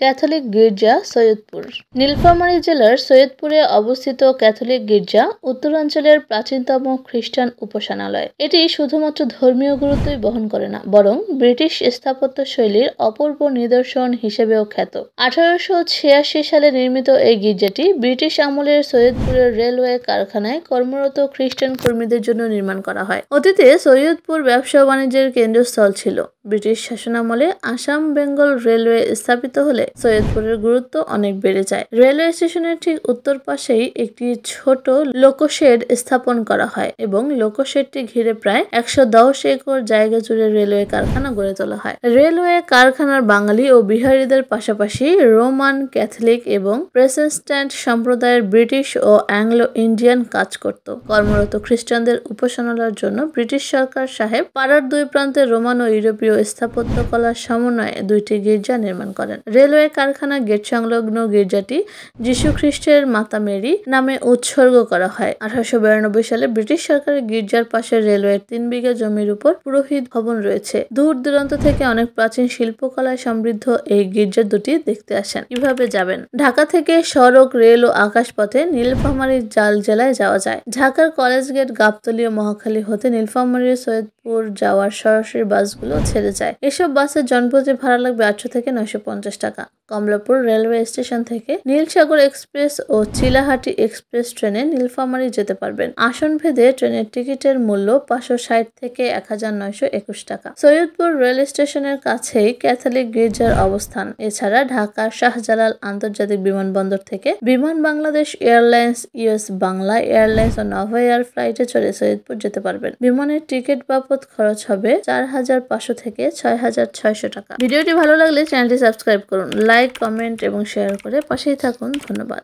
Catholic গির্জা সৈয়দপুর। নীলফামারী জেলার সৈয়দপুরে অবস্থিত ক্যাথলিক গির্জা উত্তরাঞ্চলের প্রাচীনতম খ্রিস্টান উপাসনালয়। এটি শুধুমাত্র ধর্মীয় গুরুত্বই বহন করে না, বরং ব্রিটিশ স্থাপত্য শৈলীর অপূর্ব নিদর্শন হিসেবেও খ্যাত। 1886 সালে নির্মিত এই গির্জাটি ব্রিটিশ আমলের সৈয়দপুরের রেলওয়ে কারখানায় কর্মরত খ্রিস্টান কর্মীদের জন্য নির্মাণ করা হয়। অতীতে সৈয়দপুর ব্যবসা বাণিজ্যের কেন্দ্রস্থল ছিল। ব্রিটিশ শাসনামলে আসাম বেঙ্গল রেলওয়ে স্থাপিত হলে সৈয়দপুরের গুরুত্ব অনেক বেড়ে যায়। রেলওয়ে স্টেশনের ঠিক উত্তর পাশেই একটি ছোট লোকোশেড স্থাপন করা হয় এবং লোকোশেডটি ঘিরে প্রায় 110 একর জায়গা জুড়ে রেলওয়ে কারখানা গড়ে তোলা হয়। রেলওয়ে কারখানার বাঙালি ও বিহারীদের পাশাপাশি রোমান, ক্যাথলিক এবং প্রটেস্ট্যান্ট সম্প্রদায়ের ব্রিটিশ ও অ্যাংলো ইন্ডিয়ান কাজ করত। কর্মরত খ্রিস্টানদের উপাসনালয়ের জন্য ব্রিটিশ সরকার সাহেব পাড়ার দুই প্রান্তে রোমান ও ইউরোপীয় স্থাপত্যকলার সমন্বয়ে দুইটি গির্জা নির্মাণ করেন। রেলওয়ে কারখানা গেট সংলগ্ন গির্জাটি যীশু খ্রিস্টের মাতা মেরি নামে উৎসর্গ করা হয়। 1892 সালে ব্রিটিশ সরকারের গির্জার পাশে রেলওয়ের 3 বিঘা জমির উপর পুরোহিত ভবন রয়েছে। দূর দূরান্ত থেকে অনেক প্রাচীন শিল্পকলায় সমৃদ্ধ এই গির্জা দুটি দেখতে আসেন। কিভাবে যাবেন? ঢাকা থেকে সড়ক, রেল ও আকাশপথে নীলফামারী জেলায় যাওয়া যায়। ঢাকার কলেজ গেট, গাবতলী ও মহাখালী হতে নীলফামারী সৈয়দপুর যাওয়ার সরাসরি বাসগুলো ছেড়ে যায়। এসব বাসের জনপ্রতি ভাড়া লাগবে 800 থেকে 950 টাকা। কমলাপুর রেলওয়ে স্টেশন থেকে নীলসাগর এক্সপ্রেস ও চিলাহাটি এক্সপ্রেস ট্রেনে নীলফামারী যেতে পারবেন। আসন ভেদে ট্রেনের টিকিটের মূল্য 560 থেকে 1921 টাকা। সৈয়দপুর রেল স্টেশনের কাছেই ক্যাথলিক গির্জার অবস্থান। এছাড়া ঢাকার শাহজালাল আন্তর্জাতিক বিমানবন্দর থেকে Biman Bangladesh airlines, US Bangla airlines ও নভো এয়ার ফ্লাইটে চড়ে সৈয়দপুর যেতে পারবেন। বিমানের টিকিট বাবদ খরচ হবে 4500 থেকে 6600 টাকা। ভিডিওটি ভালো লাগলে চ্যানেলটি সাবস্ক্রাইব করুন, লাইক, কমেন্ট এবং শেয়ার করে পাশেই থাকুন। ধন্যবাদ।